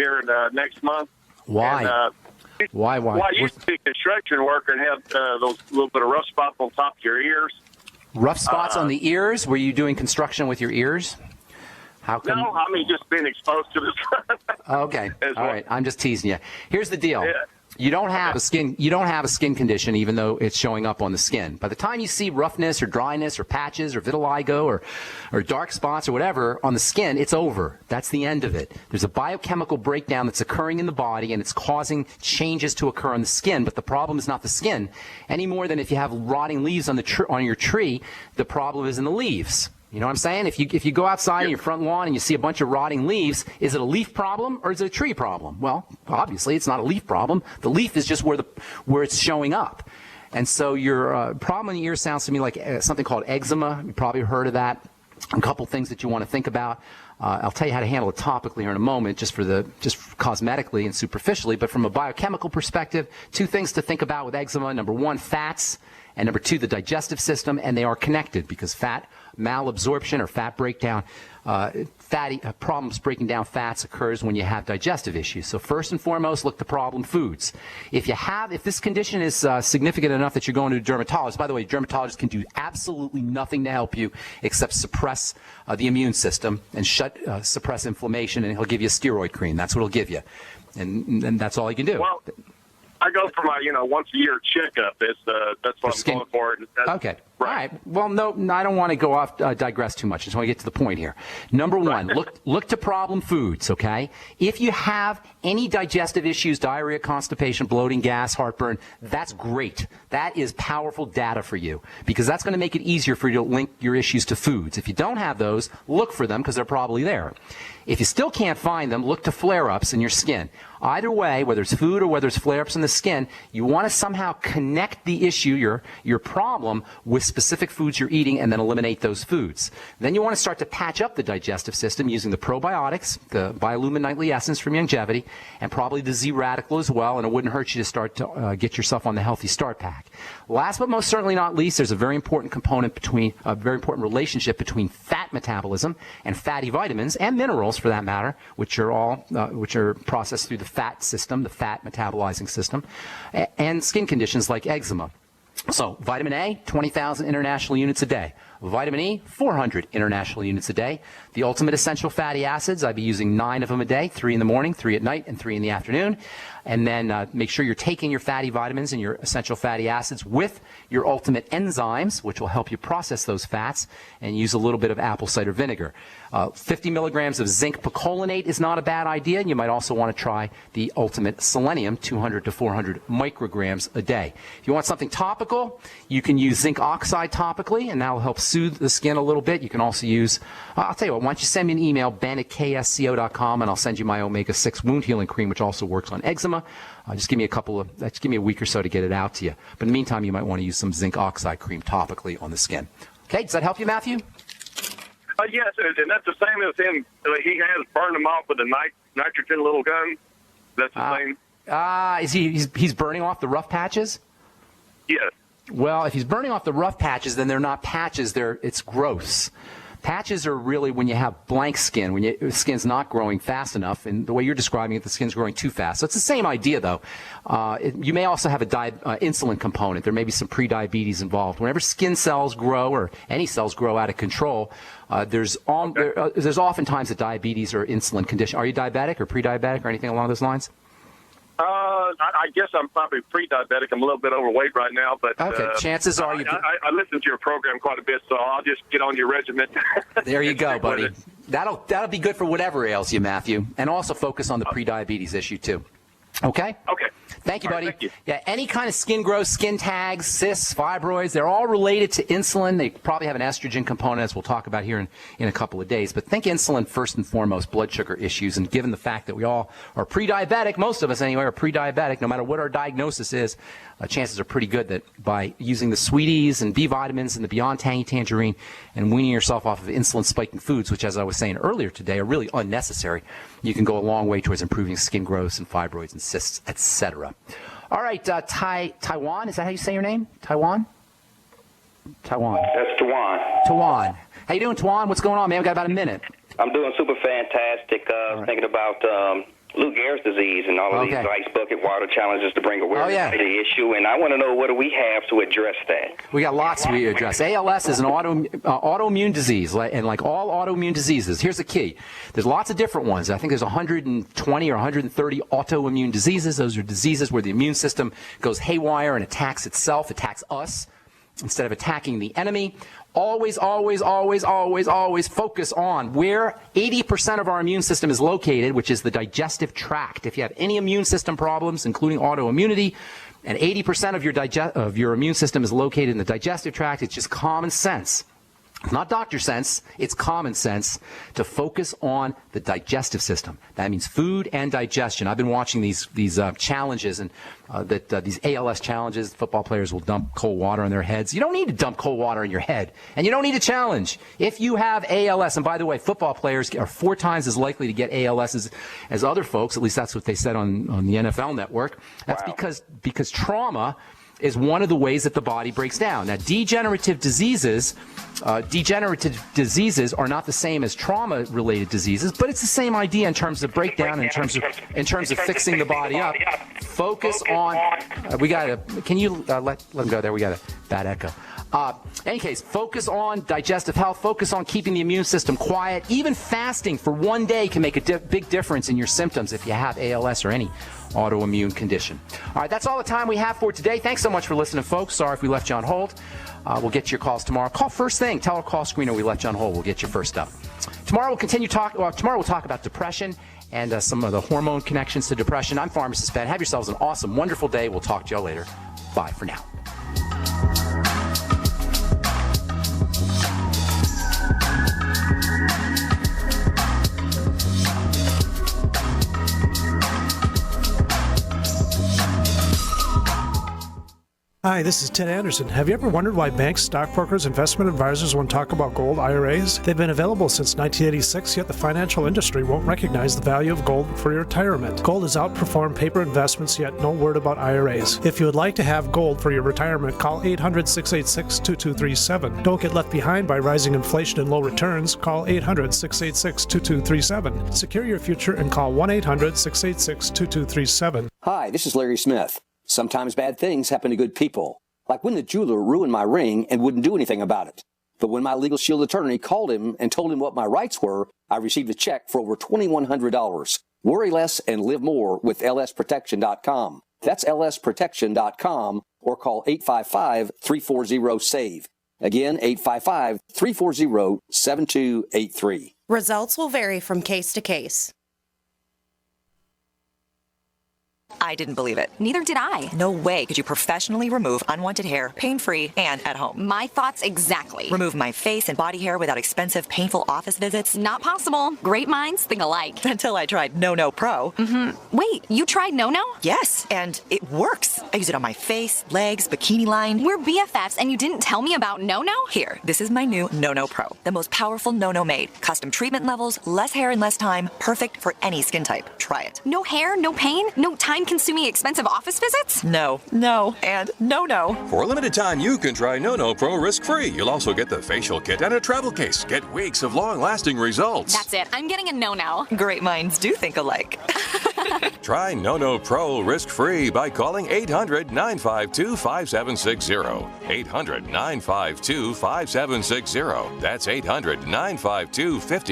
here next month. Why? And, Why? Well, I used to be a construction worker and have those little bit of rough spots on top of your ears. Rough spots on the ears? Were you doing construction with your ears? How come? No, I mean just being exposed to the sun. Okay. All right. I'm just teasing you. Here's the deal. Yeah. You don't have a skin condition, even though it's showing up on the skin. By the time you see roughness or dryness or patches or vitiligo or dark spots or whatever on the skin, it's over. That's the end of it. There's a biochemical breakdown that's occurring in the body, and it's causing changes to occur on the skin. But the problem is not the skin any more than if you have rotting leaves on your tree. The problem is in the leaves. You know what I'm saying? If you go outside on your front lawn and you see a bunch of rotting leaves, is it a leaf problem or is it a tree problem? Well, obviously it's not a leaf problem. The leaf is just where it's showing up. And so your problem in the ear sounds to me like something called eczema. You probably heard of that. A couple things that you want to think about. I'll tell you how to handle it topically here in a moment, just cosmetically and superficially. But from a biochemical perspective, two things to think about with eczema. Number one, fats. And number two, the digestive system, and they are connected because fat malabsorption or fat breakdown, problems breaking down fats occurs when you have digestive issues. So first and foremost, look to problem foods. If this condition is significant enough that you're going to a dermatologist, by the way, dermatologists can do absolutely nothing to help you except suppress the immune system and suppress inflammation, and he'll give you a steroid cream. That's what he'll give you, and that's all he can do. Well, I go for my, once a year checkup. That's what I'm going for. Okay. Right. All right. Well, no, I don't want to go off, digress too much. I just want to get to the point here. Number one, look to problem foods, okay? If you have any digestive issues, diarrhea, constipation, bloating, gas, heartburn, that's great. That is powerful data for you because that's going to make it easier for you to link your issues to foods. If you don't have those, look for them because they're probably there. If you still can't find them, look to flare-ups in your skin. Either way, whether it's food or whether it's flare-ups in the skin, you want to somehow connect the issue, your problem, with specific foods you're eating and then eliminate those foods. Then you want to start to patch up the digestive system using the probiotics, the Biolumin Nightly Essence from Longevity, and probably the Z Radical as well, and it wouldn't hurt you to start to get yourself on the Healthy Start Pack. Last but most certainly not least, there's a very important relationship between fat metabolism and fatty vitamins and minerals, for that matter, which are processed through the fat system, the fat metabolizing system, and skin conditions like eczema. So vitamin A, 20,000 international units a day. Vitamin E, 400 international units a day. The ultimate essential fatty acids, I'd be using 9 of them a day, 3 in the morning, 3 at night, and 3 in the afternoon. And then make sure you're taking your fatty vitamins and your essential fatty acids with your ultimate enzymes, which will help you process those fats, and use a little bit of apple cider vinegar. 50 milligrams of zinc picolinate is not a bad idea. You might also want to try the ultimate selenium, 200 to 400 micrograms a day. If you want something topical, you can use zinc oxide topically, and that will help soothe the skin a little bit. You can also use, I'll tell you what, why don't you send me an email, ben@ksco.com, and I'll send you my omega-6 wound healing cream, which also works on eczema. Just give me a week or so to get it out to you. But in the meantime, you might want to use some zinc oxide cream topically on the skin. Okay, does that help you, Matthew? Yes, and that's the same as him. He has burned them off with a nitrogen little gun. That's the same. He's burning off the rough patches? Yes. Well, if he's burning off the rough patches, then they're not patches. It's growths. Patches are really when you have blank skin, when your skin's not growing fast enough, and the way you're describing it, the skin's growing too fast. So it's the same idea, though. You may also have a insulin component. There may be some prediabetes involved. Whenever skin cells grow, or any cells grow out of control, there's oftentimes a diabetes or insulin condition. Are you diabetic or pre-diabetic or anything along those lines? I guess I'm probably pre-diabetic. I'm a little bit overweight right now, but okay. Chances are you. I listen to your program quite a bit, so I'll just get on your regimen. There you go, buddy. That'll be good for whatever ails you, Matthew, and also focus on the pre-diabetes issue too. Okay? Okay. Thank you, buddy. Thank you. Yeah, any kind of skin growth, skin tags, cysts, fibroids, they're all related to insulin. They probably have an estrogen component, as we'll talk about here in a couple of days. But think insulin first and foremost, blood sugar issues. And given the fact that we all are pre-diabetic, most of us anyway are pre-diabetic, no matter what our diagnosis is, chances are pretty good that by using the Sweeties and B vitamins and the Beyond Tangy Tangerine and weaning yourself off of insulin-spiking foods, which, as I was saying earlier today, are really unnecessary, you can go a long way towards improving skin growths and fibroids and cysts, etc. All right, Taiwan, is that how you say your name? Taiwan? Taiwan. That's Tawan. Tawan. How you doing, Tawan? What's going on, man? We got about a minute. I'm doing super fantastic. Right. Thinking about Lou Gehrig's disease and all of these ice bucket water challenges to bring awareness to the issue, and I want to know, what do we have to address that? We got lots to address. ALS is an autoimmune disease, and like all autoimmune diseases, here's the key. There's lots of different ones. I think there's 120 or 130 autoimmune diseases. Those are diseases where the immune system goes haywire and attacks itself, attacks us, instead of attacking the enemy. Always, always, always, always, always focus on where 80% of our immune system is located, which is the digestive tract. If you have any immune system problems, including autoimmunity, and 80% of your immune system is located in the digestive tract, it's just common sense. It's not doctor sense, it's common sense to focus on the digestive system. That means food and digestion. I've been watching these challenges, and these ALS challenges. Football players will dump cold water on their heads. You don't need to dump cold water in your head, and you don't need a challenge. If you have ALS, and by the way, football players are 4 times as likely to get ALS as other folks. At least that's what they said on the NFL Network. That's because trauma is one of the ways that the body breaks down. Now, degenerative diseases are not the same as trauma-related diseases, but it's the same idea in terms of breakdown, in terms of fixing the body up. Focus on. Can you let them go there? We got a bad echo. In any case, focus on digestive health. Focus on keeping the immune system quiet. Even fasting for one day can make a big difference in your symptoms if you have ALS or any autoimmune condition. All right, that's all the time we have for today. Thanks so much for listening, folks. Sorry if we left you on hold. We'll get to your calls tomorrow. Call first thing. Tell our call screener we left you on hold. We'll get you first up. Tomorrow we'll talk about depression and some of the hormone connections to depression. I'm Pharmacist Ben. Have yourselves an awesome, wonderful day. We'll talk to you all later. Bye for now. Hi, this is Ted Anderson. Have you ever wondered why banks, stockbrokers, investment advisors won't talk about gold IRAs? They've been available since 1986, yet the financial industry won't recognize the value of gold for your retirement. Gold has outperformed paper investments, yet no word about IRAs. If you would like to have gold for your retirement, call 800-686-2237. Don't get left behind by rising inflation and low returns. Call 800-686-2237. Secure your future and call 1-800-686-2237. Hi, this is Larry Smith. Sometimes bad things happen to good people, like when the jeweler ruined my ring and wouldn't do anything about it. But when my Legal Shield attorney called him and told him what my rights were, I received a check for over $2,100. Worry less and live more with lsprotection.com. That's lsprotection.com, or call 855-340-SAVE. Again, 855-340-7283. Results will vary from case to case. I didn't believe it. Neither did I. No way could you professionally remove unwanted hair, pain-free, and at home. My thoughts exactly. Remove my face and body hair without expensive, painful office visits? Not possible. Great minds think alike. Until I tried No Pro. Wait, you tried No? Yes, and it works. I use it on my face, legs, bikini line. We're BFFs, and you didn't tell me about No? Here, this is my new No Pro. The most powerful No made. Custom treatment levels, less hair in less time. Perfect for any skin type. Try it. No hair, no pain, no time-consuming expensive office visits? No, and no. For a limited time, you can try No Pro risk-free. You'll also get the facial kit and a travel case. Get weeks of long-lasting results. That's it. I'm getting a No. Great minds do think alike. Try No Pro risk-free by calling 800-952-5760. 800-952-5760. That's 800-952-5060.